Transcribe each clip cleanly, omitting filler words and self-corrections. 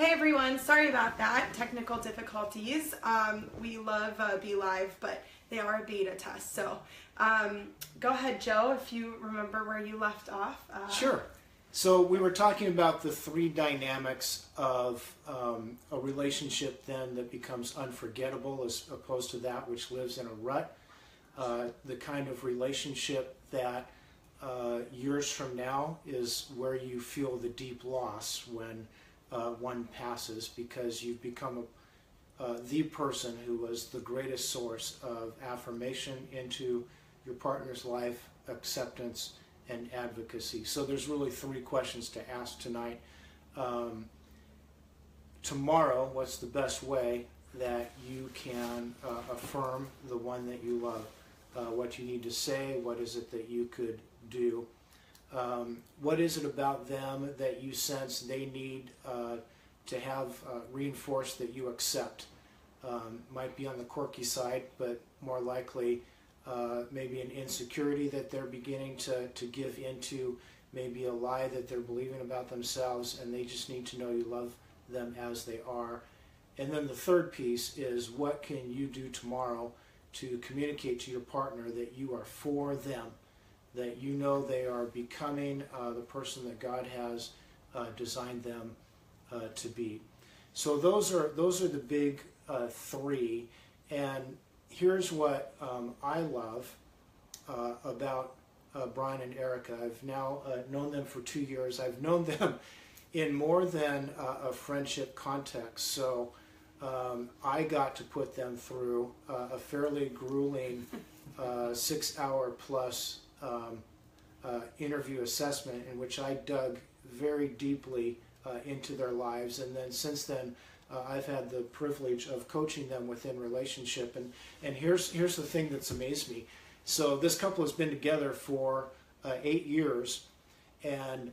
Hey everyone, sorry about that. Technical difficulties. We love Be Live, but they are a beta test. So go ahead, Joe, if you remember where you left off. Sure. So we were talking about the three dynamics of a relationship then that becomes unforgettable as opposed to that which lives in a rut. The kind of relationship that years from now is where you feel the deep loss when one passes, because you've become the person who was the greatest source of affirmation into your partner's life, acceptance, and advocacy. So there's really three questions to ask tonight. Tomorrow, what's the best way that you can affirm the one that you love? What you need to say, what is it that you could do? What is it about them that you sense they need to have reinforced that you accept? Might be on the quirky side, but more likely maybe an insecurity that they're beginning to give into, maybe a lie that they're believing about themselves, and they just need to know you love them as they are. And then the third piece is, what can you do tomorrow to communicate to your partner that you are for them, that you know they are becoming the person that God has designed them to be. So those are the big three. And here's what I love about Brian and Erica. I've now known them for 2 years. I've known them in more than a friendship context. So I got to put them through a fairly grueling 6-hour plus interview assessment in which I dug very deeply into their lives. And then since then, I've had the privilege of coaching them within relationship. And here's the thing that's amazed me. So this couple has been together for 8 years, and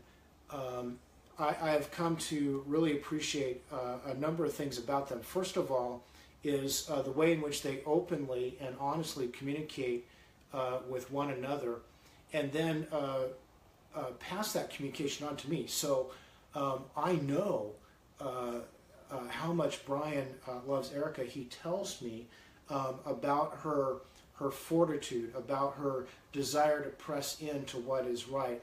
I have come to really appreciate a number of things about them. First of all is the way in which they openly and honestly communicate with one another, and then pass that communication on to me. So I know how much Brian loves Erica. He tells me about her fortitude, about her desire to press into what is right.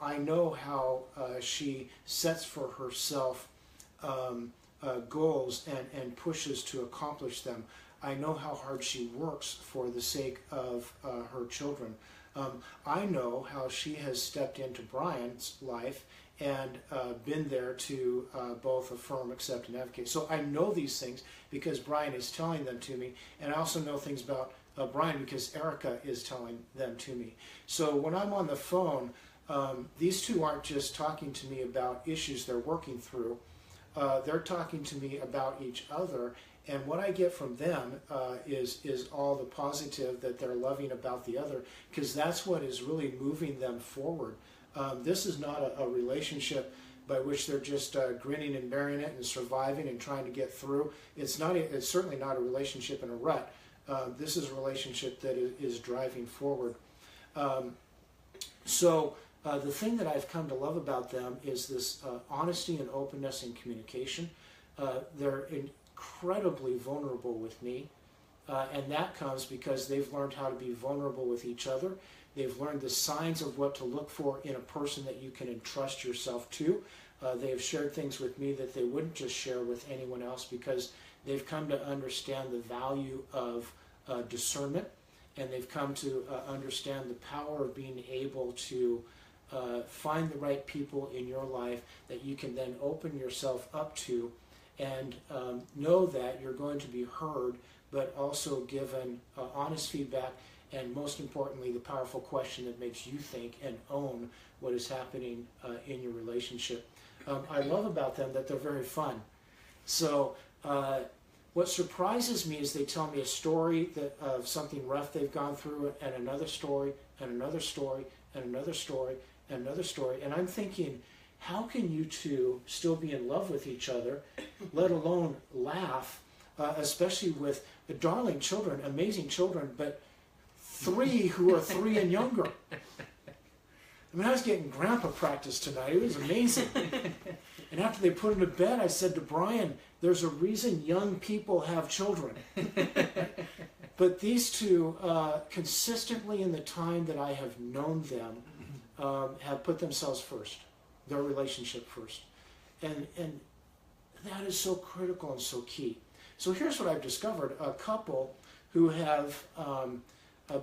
I know how she sets for herself goals and pushes to accomplish them. I know how hard she works for the sake of her children. I know how she has stepped into Brian's life and been there to both affirm, accept, and advocate. So I know these things because Brian is telling them to me, and I also know things about Brian because Erica is telling them to me. So when I'm on the phone, these two aren't just talking to me about issues they're working through. They're talking to me about each other, and what I get from them is all the positive that they're loving about the other, because that's what is really moving them forward. This is not a relationship by which they're just grinning and bearing it and surviving and trying to get through. It's certainly not a relationship in a rut. This is a relationship that is driving forward. So the thing that I've come to love about them is this honesty and openness in communication. They're incredibly vulnerable with me, and that comes because they've learned how to be vulnerable with each other. They've learned the signs of what to look for in a person that you can entrust yourself to. They have shared things with me that they wouldn't just share with anyone else, because they've come to understand the value of discernment, and they've come to understand the power of being able to find the right people in your life that you can then open yourself up to, and know that you're going to be heard, but also given honest feedback, and most importantly, the powerful question that makes you think and own what is happening in your relationship. I love about them that they're very fun. So what surprises me is they tell me a story of something rough they've gone through, and another story, and another story, and another story, and another story. And I'm thinking, how can you two still be in love with each other, let alone laugh, especially with the darling children, amazing children, but 3 who are 3 and younger. I mean, I was getting grandpa practice tonight. It was amazing. And after they put him to bed, I said to Brian, there's a reason young people have children. But these two, consistently in the time that I have known them, have put themselves first, their relationship first. And that is so critical and so key. So here's what I've discovered. A couple who have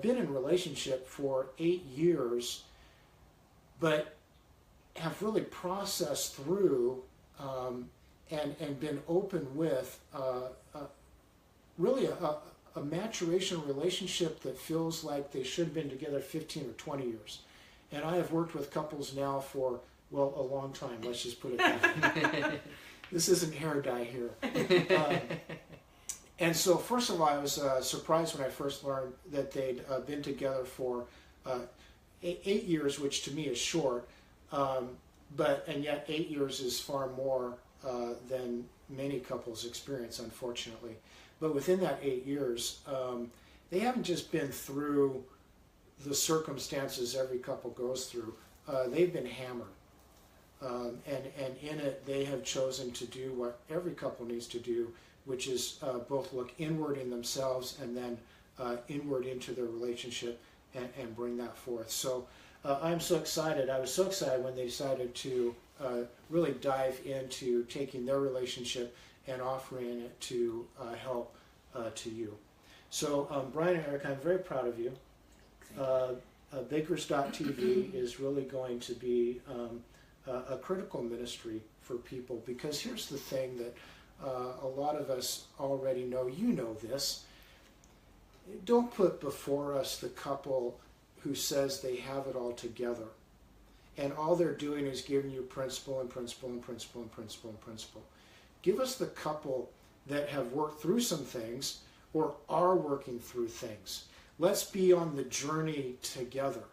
been in a relationship for 8 years, but have really processed through and been open with really a maturation relationship that feels like they should have been together 15 or 20 years. And I have worked with couples now for, well, a long time, let's just put it that way. This isn't hair dye here. And so, first of all, I was surprised when I first learned that they'd been together for 8 years, which to me is short, and yet 8 years is far more than many couples experience, unfortunately. But within that 8 years, they haven't just been through the circumstances every couple goes through. They've been hammered. And in it, they have chosen to do what every couple needs to do, which is both look inward in themselves and then inward into their relationship and bring that forth. So I'm so excited. I was so excited when they decided to really dive into taking their relationship and offering it to help to you. So Brian and Eric, I'm very proud of you. Bakers.tv is really going to be a critical ministry for people, because here's the thing that a lot of us already know. You know this. Don't put before us the couple who says they have it all together, and all they're doing is giving you principle and principle and principle and principle and principle. Give us the couple that have worked through some things or are working through things. Let's be on the journey together.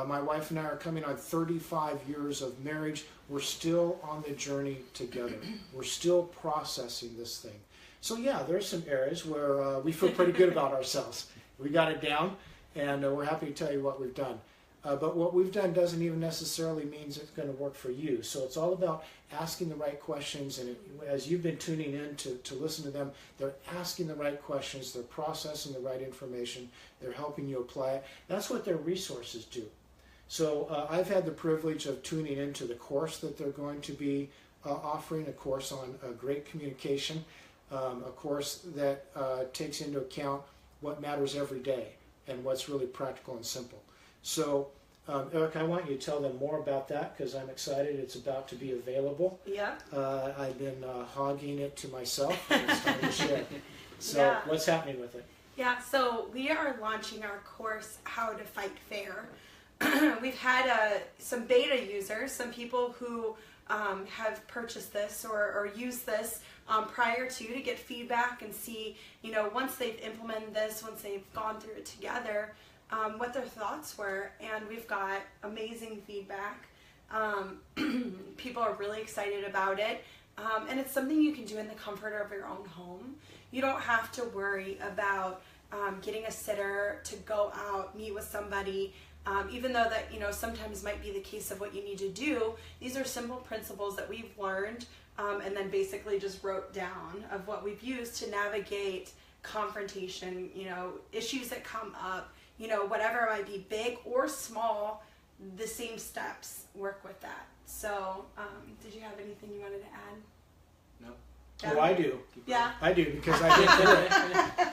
My wife and I are coming on 35 years of marriage. We're still on the journey together. We're still processing this thing. So yeah, there's some areas where we feel pretty good about ourselves. We got it down, and we're happy to tell you what we've done. But what we've done doesn't even necessarily mean it's going to work for you. So it's all about asking the right questions, and as you've been tuning in to listen to them, they're asking the right questions, they're processing the right information, they're helping you apply it. That's what their resources do. So I've had the privilege of tuning into the course that they're going to be offering, a course on great communication, a course that takes into account what matters every day and what's really practical and simple. So, Eric, I want you to tell them more about that, because I'm excited. It's about to be available. Yeah. I've been hogging it to myself, and it's time to share. So, yeah. What's happening with it? Yeah, so we are launching our course, How to Fight Fair. We've had some beta users, some people who have purchased this or used this prior to get feedback and see, once they've implemented this, once they've gone through it together, what their thoughts were. And we've got amazing feedback. People are really excited about it. And it's something you can do in the comfort of your own home. You don't have to worry about getting a sitter to go out, meet with somebody. Even though that, sometimes might be the case of what you need to do, these are simple principles that we've learned and then basically just wrote down of what we've used to navigate confrontation, issues that come up, whatever it might be, big or small, the same steps work with that. So, did you have anything you wanted to add? No. Yeah. Oh, I do. Yeah. I do, because I did do it.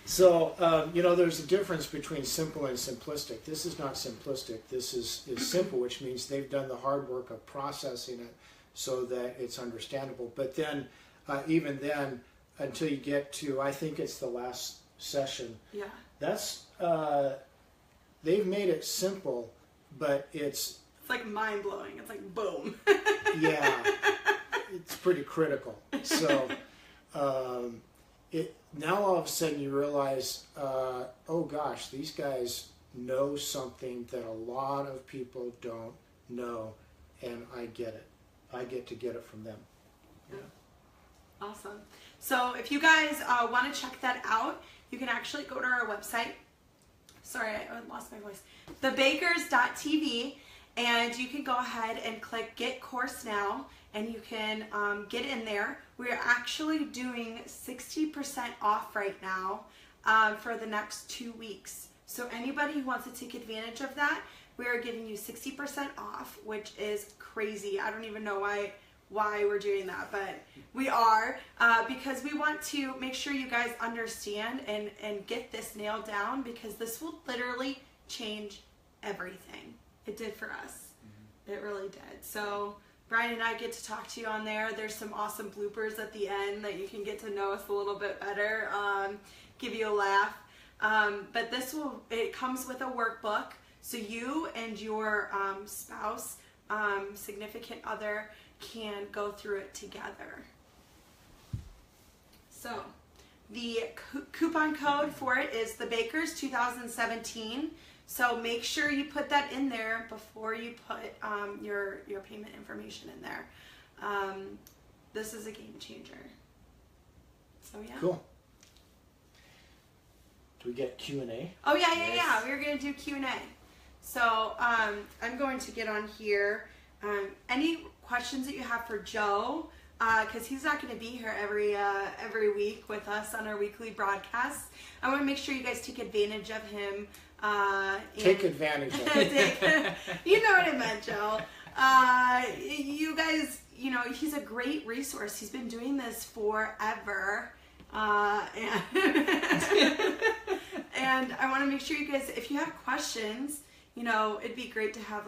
So, there's a difference between simple and simplistic. This is not simplistic. This is simple, which means they've done the hard work of processing it so that it's understandable. But then, even then, until you get to, I think it's the last session, Yeah. that's, they've made it simple, but it's like mind-blowing. It's like boom. Yeah, it's pretty critical. So, now all of a sudden you realize, oh gosh, these guys know something that a lot of people don't know, and I get it. I get to get it from them. Yeah. Awesome. So if you guys want to check that out, you can actually go to our website. Sorry, I lost my voice. Thebakers.tv, And you can go ahead and click Get Course Now, and you can get in there. We're actually doing 60% off right now for the next 2 weeks. So anybody who wants to take advantage of that, we are giving you 60% off, which is crazy. I don't even know why we're doing that, but we are, because we want to make sure you guys understand and get this nailed down, because this will literally change everything. It did for us. It really did. So Brian and I get to talk to you on there. There's some awesome bloopers at the end that you can get to know us a little bit better, give you a laugh. But it comes with a workbook, so you and your spouse, significant other, can go through it together. So the coupon code for it is the Bakers 2017. So make sure you put that in there before you put your payment information in there. This is a game changer. So yeah. Cool. Do we get Q&A? Oh yeah. We're gonna do Q&A. So I'm going to get on here. Any questions that you have for Joe, because he's not going to be here every week with us on our weekly broadcasts. I want to make sure you guys take advantage of him. Take advantage of him. You know what I meant, Joe. You guys, he's a great resource. He's been doing this forever. And I want to make sure you guys, if you have questions, it'd be great to have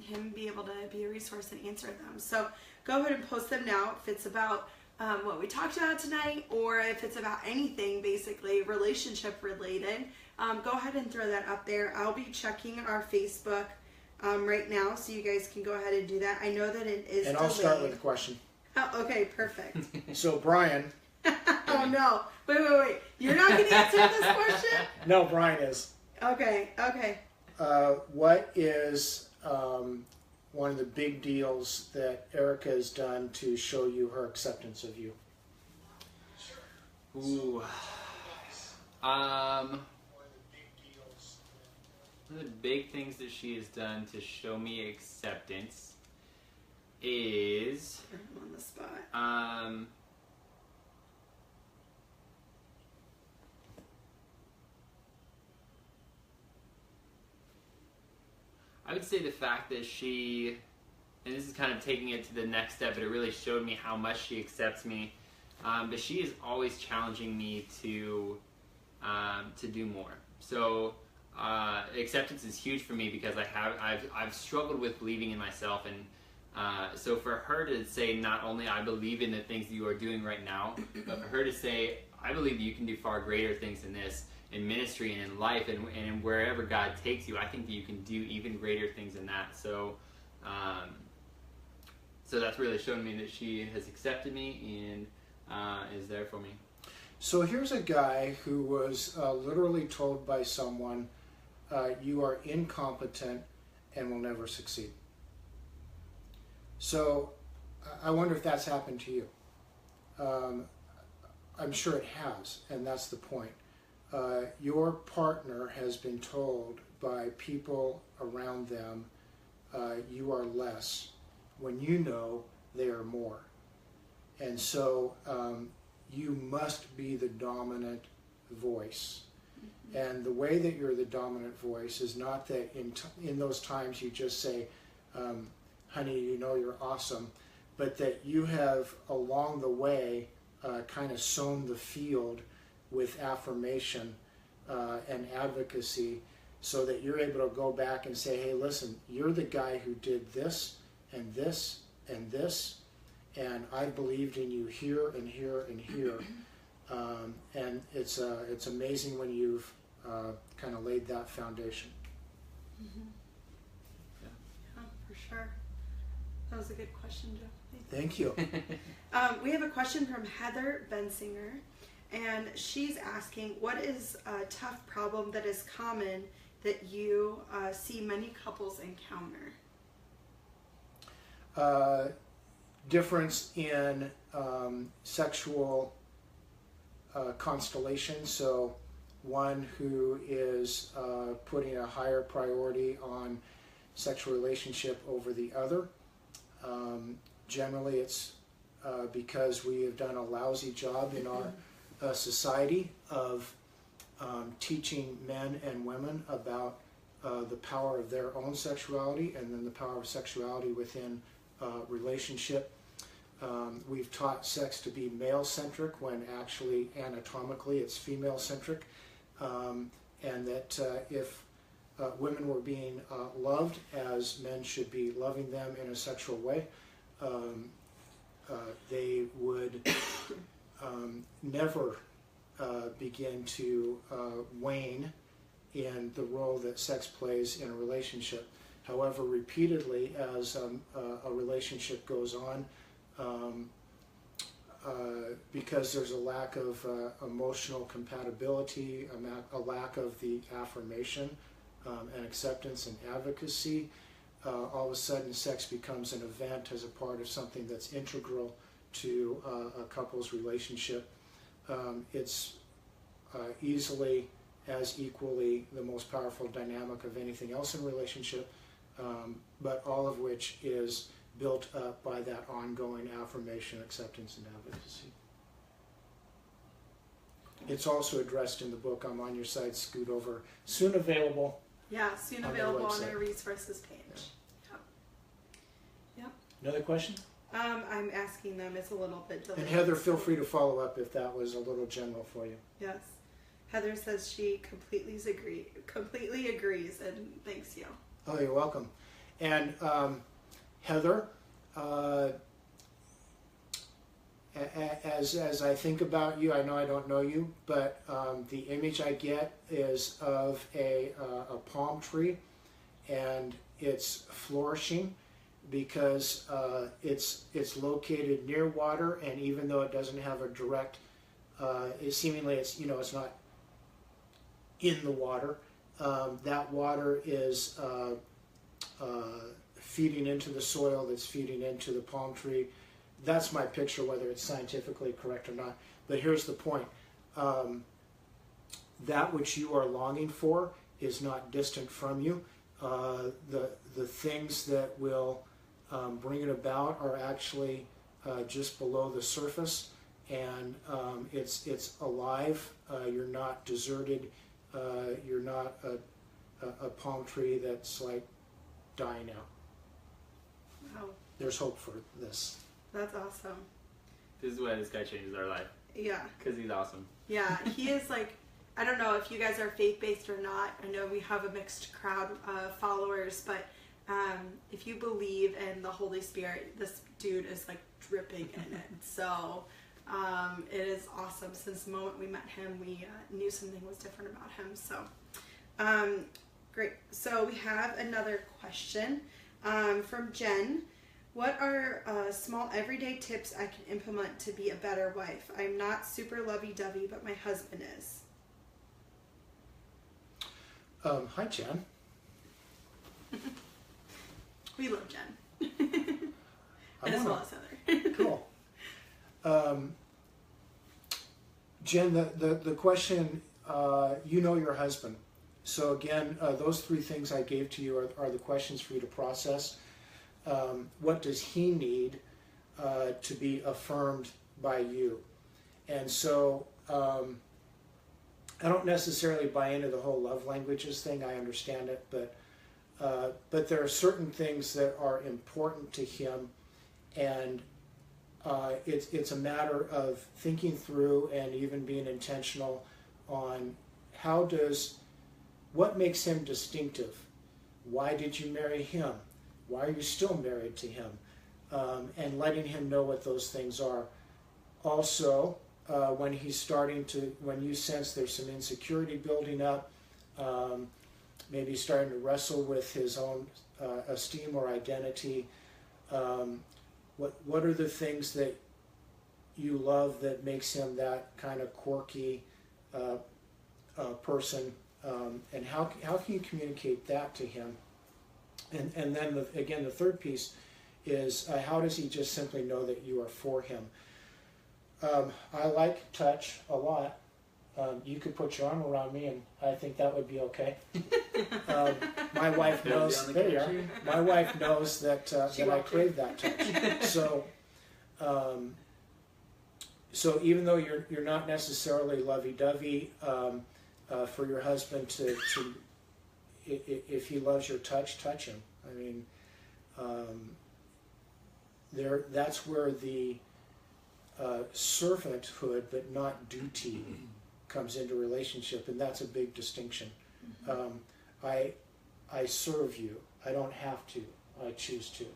him be able to be a resource and answer them. So go ahead and post them now if it's about what we talked about tonight, or if it's about anything basically relationship related. Go ahead and throw that up there. I'll be checking our Facebook right now, so you guys can go ahead and do that. I know that it is. And I'll start with a question. Oh, okay, perfect. So Brian. Oh no! Wait! You're not going to answer this question? No, Brian is. Okay. What is one of the big deals that Erica has done to show you her acceptance of you? Ooh. One of the big things that she has done to show me acceptance is I'm on the spot. I would say the fact that she, and this is kind of taking it to the next step, but it really showed me how much she accepts me. But she is always challenging me to do more. So acceptance is huge for me, because I've struggled with believing in myself, and so for her to say not only I believe in the things that you are doing right now, but for her to say I believe that you can do far greater things than this. In ministry and in life and in wherever God takes you, I think that you can do even greater things than that. So, so that's really shown me that she has accepted me and is there for me. So here's a guy who was literally told by someone, you are incompetent and will never succeed. So I wonder if that's happened to you. I'm sure it has, and that's the point. Your partner has been told by people around them, you are less, when you know they are more. And so you must be the dominant voice. And the way that you're the dominant voice is not that in those times you just say, honey, you're awesome, but that you have along the way kind of sown the field with affirmation and advocacy, so that you're able to go back and say, hey, listen, you're the guy who did this and this and this, and I believed in you here and here and here. And it's amazing when you've kind of laid that foundation. Mm-hmm. Yeah, for sure. That was a good question, Joe. Thank you. We have a question from Heather Bensinger. And she's asking, what is a tough problem that is common that you see many couples encounter? Difference in sexual constellation. So one who is putting a higher priority on sexual relationship over the other. Generally, it's because we have done a lousy job in our society of teaching men and women about the power of their own sexuality and then the power of sexuality within relationship. We've taught sex to be male-centric when actually anatomically it's female-centric, and that if women were being loved as men should be loving them in a sexual way, they would never begin to wane in the role that sex plays in a relationship. However, repeatedly as a relationship goes on, because there's a lack of emotional compatibility, a lack of the affirmation and acceptance and advocacy, all of a sudden sex becomes an event as a part of something that's integral to a couple's relationship. It's easily as equally the most powerful dynamic of anything else in a relationship, but all of which is built up by that ongoing affirmation, acceptance, and advocacy. It's also addressed in the book. I'm on your side, scoot over. Soon available. Yeah, soon available on our resources page. Yeah. Yep. Another question? I'm asking them. It's a little bit delayed. And Heather, feel free to follow up if that was a little general for you. Yes. Heather says she completely agrees, and thanks you. Oh, you're welcome. And Heather, as I think about you, I know I don't know you, but the image I get is of a palm tree, and it's flourishing because it's located near water, and even though it doesn't have a direct, seemingly it's not in the water. That water is feeding into the soil that's feeding into the palm tree. That's my picture, whether it's scientifically correct or not. But here's the point. That which you are longing for is not distant from you. The things that will bring it about are actually just below the surface, and it's alive. You're not deserted. You're not a palm tree that's like dying out. Wow. There's hope for this. That's awesome. This is why this guy changes our life. Yeah. Because he's awesome. Yeah, he is like, I don't know if you guys are faith-based or not. I know we have a mixed crowd of followers, but if you believe in the Holy Spirit, this dude is like dripping in it. So it is awesome. Since the moment we met him, we knew something was different about him. So great. So we have another question from Jen. What are small everyday tips I can implement to be a better wife? I'm not super lovey-dovey, but my husband is. Hi, Jen. We love Jen. As well as Heather. Cool. Jen, the question, you know your husband. So again, those three things I gave to you are the questions for you to process. What does he need to be affirmed by you? And so I don't necessarily buy into the whole love languages thing. I understand it, but there are certain things that are important to him, and it's a matter of thinking through and even being intentional on what makes him distinctive. Why did you marry him? Why are you still married to him? And letting him know what those things are. Also, when you sense there's some insecurity building up, maybe starting to wrestle with his own esteem or identity, what are the things that you love that makes him that kind of quirky person, and how can you communicate that to him? And then again, the third piece is how does he just simply know that you are for him? I like touch a lot. You could put your arm around me, and I think that would be okay. My wife knows. There you are. My wife knows that that I crave that touch. So, so even though you're not necessarily lovey-dovey for your husband to if he loves your touch him. I mean, that's where the servanthood but not duty comes into relationship, and that's a big distinction. I serve you. I don't have to. I choose to.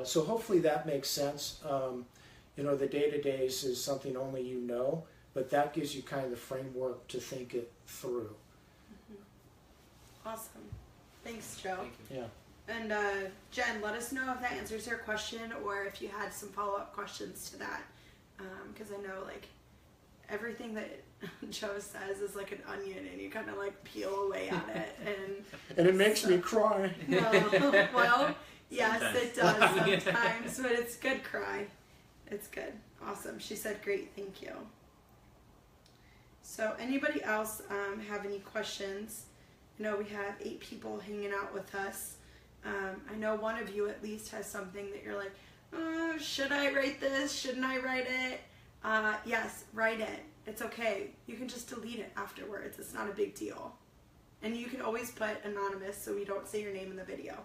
So hopefully that makes sense. You know, the day-to-days is something only you know, but that gives you kind of the framework to think it through. Awesome. Thanks, Joe. Thank you. Yeah. And Jen, let us know if that answers your question or if you had some follow-up questions to that. Because I know, like, everything that Joe says is like an onion, and you kind of like peel away at it, And it makes me cry. well, yes, Sometimes. it does sometimes, but it's good cry. It's good. Awesome. She said, "Great, thank you." So, anybody else have any questions? I know we have 8 people hanging out with us. I know one of you at least has something that you're like, should I write this? Shouldn't I write it? Yes, write it. It's okay. You can just delete it afterwards. It's not a big deal. And you can always put anonymous so we don't say your name in the video.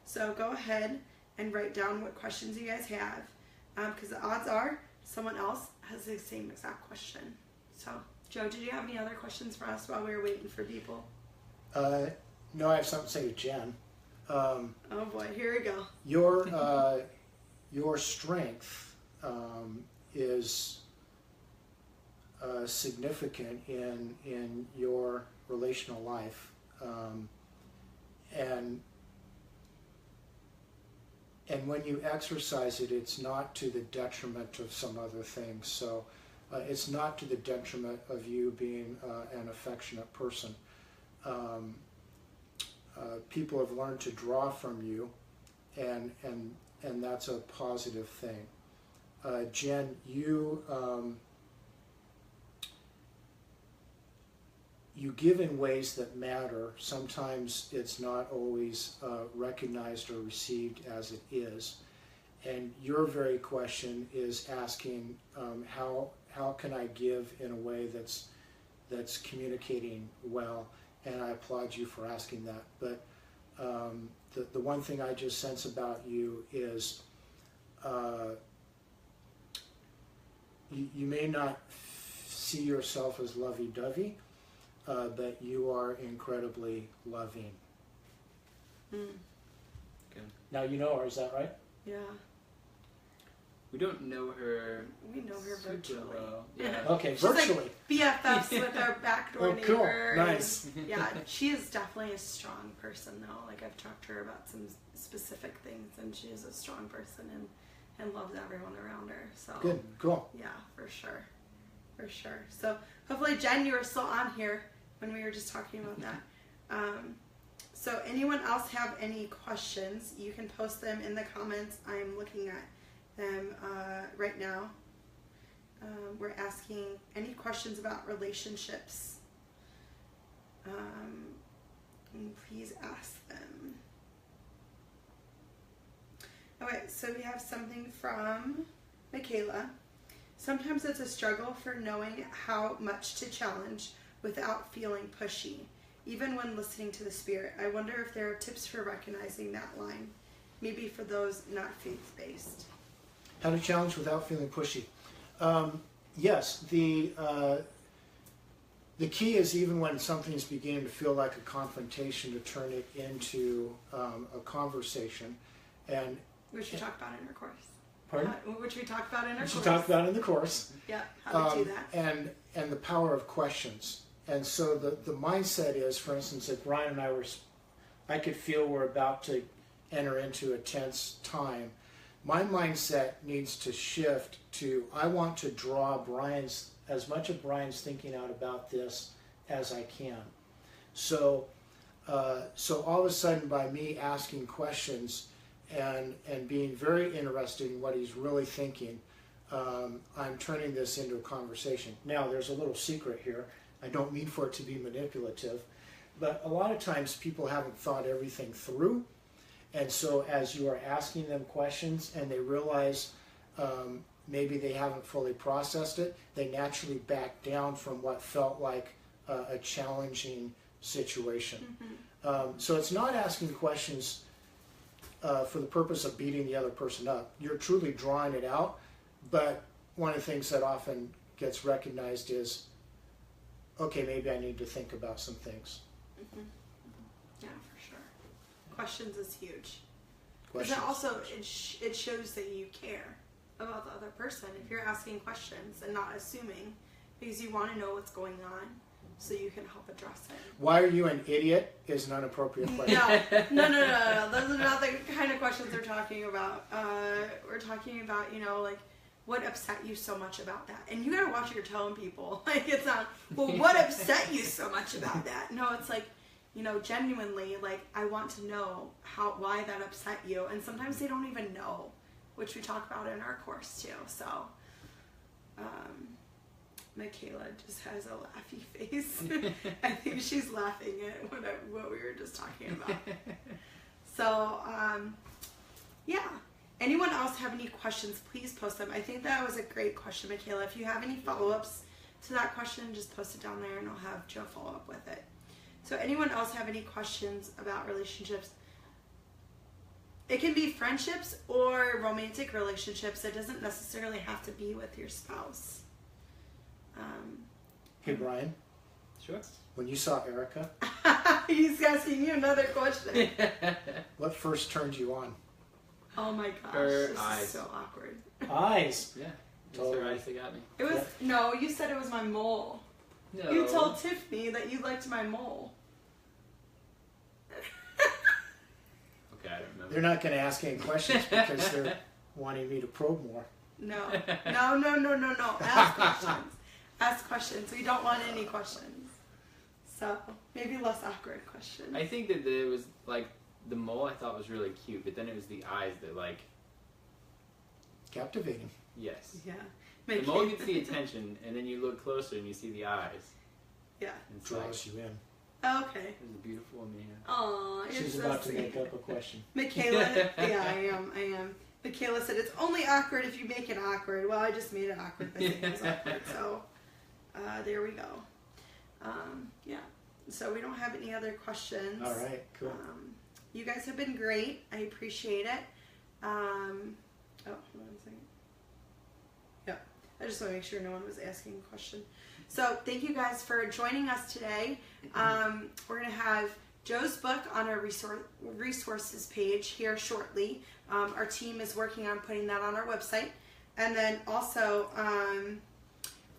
So go ahead and write down what questions you guys have, because the odds are someone else has the same exact question. So, Joe, did you have any other questions for us while we were waiting for people? No, I have something to say to Jen. Oh boy, here we go. Your strength is significant in your relational life, and when you exercise it, it's not to the detriment of some other things. So it's not to the detriment of you being an affectionate person. People have learned to draw from you, and that's a positive thing. Jen, you give in ways that matter. Sometimes it's not always recognized or received as it is. And your very question is asking, how can I give in a way that's communicating well? And I applaud you for asking that. But the one thing I just sense about you is you may not see yourself as lovey-dovey, but you are incredibly loving. Mm. Good. Now you know her, is that right? Yeah, We don't know her. we know her super virtually. well. Yeah. Okay, She's like virtually. BFFs with our backdoor Oh, neighbor. cool. and- Nice. Yeah, she is definitely a strong person, though. Like, I've talked to her about some specific things, and she is a strong person and loves everyone around her. So Good, cool. yeah, for sure, for sure. So hopefully, Jen, you were still on here when we were just talking about that. So anyone else have any questions? You can post them in the comments. I'm looking at them right now. We're asking any questions about relationships. And please ask them. Okay, so we have something from Michaela. Sometimes it's a struggle for knowing how much to challenge without feeling pushy, even when listening to the Spirit. I wonder if there are tips for recognizing that line, maybe for those not faith-based. How to challenge without feeling pushy. Yes, the key is even when something is beginning to feel like a confrontation, to turn it into a conversation. And Which we talked about in our course. pardon? Which we talked about in our course. She talked about in the course. Yeah, how to do that. And the power of questions. And so the mindset is, for instance, if Brian and I could feel we're about to enter into a tense time, my mindset needs to shift to, I want to draw as much of Brian's thinking out about this as I can. So all of a sudden, by me asking questions and being very interested in what he's really thinking, I'm turning this into a conversation. Now, there's a little secret here. I don't mean for it to be manipulative, But a lot of times people haven't thought everything through. And so as you are asking them questions and they realize maybe they haven't fully processed it, they naturally back down from what felt like a challenging situation. So it's not asking questions for the purpose of beating the other person up. You're truly drawing it out, but one of the things that often gets recognized is, okay, maybe I need to think about some things. Yeah, for sure. Questions is huge. Because Questions. also it shows that you care about the other person if you're asking questions and not assuming, because you want to know what's going on so you can help address it. Why are you an idiot is an inappropriate question. No. Those are not the kind of questions we're talking about. We're talking about, you know, like, what upset you so much about that? And you gotta watch what you're telling people. Like, it's not, well, what upset you so much about that? No, it's like, you know, genuinely, like, I want to know why that upset you. And sometimes they don't even know, which we talk about in our course too. So, Michaela just has a laughy face. I think she's laughing at what we were just talking about. So, yeah. Anyone else have any questions, please post them. I think that was a great question, Michaela. If you have any follow-ups to that question, just post it down there and I'll have Joe follow up with it. So anyone else have any questions about relationships? It can be friendships or romantic relationships. It doesn't necessarily have to be with your spouse. Hey, Brian. Sure. When you saw Erica, He's asking you another question. what first turned you on? Oh my gosh, Her this eyes. is so awkward. Eyes. Yeah. Totally. That's her eyes that got me. It was, no, you said it was my mole. No. You told Tiffany that you liked my mole. Okay, I don't remember. They're not going to ask any questions because they're wanting me to probe more. No. Ask questions. Ask questions. We don't want any questions. So, maybe less awkward questions. I think that it was like the mole I thought was really cute, but then it was the eyes that like. Captivating. Yes. Yeah. The mole gets the attention, and then you look closer and you see the eyes. Yeah. And it's Draws like, you in. Okay. there's a beautiful woman here. Aw, you're She's so about to sweet. make up a question. Michaela, yeah, I am. Michaela said it's only awkward if you make it awkward. Well, I just made it awkward by saying it was awkward. So, there we go. Yeah. So we don't have any other questions. All right, cool. You guys have been great. I appreciate it. Oh, hold on a second. Yeah, I just want to make sure no one was asking a question. So thank you guys for joining us today. We're going to have Joe's book on our resources page here shortly. Our team is working on putting that on our website. And then also,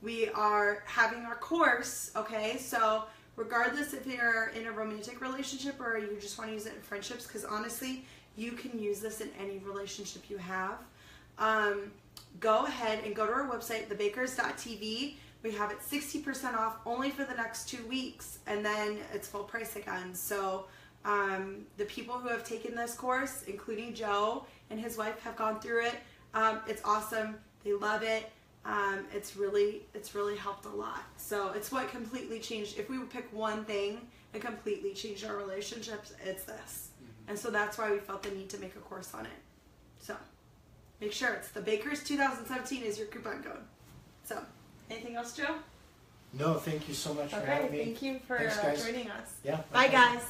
we are having our course, okay? So regardless if you're in a romantic relationship or you just want to use it in friendships, because honestly, you can use this in any relationship you have. Go ahead and go to our website, thebakers.tv. We have it 60% off only for the next 2 weeks, and then it's full price again. So the people who have taken this course, including Joe and his wife, have gone through it. It's awesome. They love it. It's really helped a lot. So it's what completely changed. If we would pick one thing that completely changed our relationships, it's this. And so that's why we felt the need to make a course on it. So make sure it's the Bakers 2017 is your coupon code. So anything else, Joe? No, thank you so much for having me. Thank you for Thanks, guys. joining us. Yeah. Bye, guys.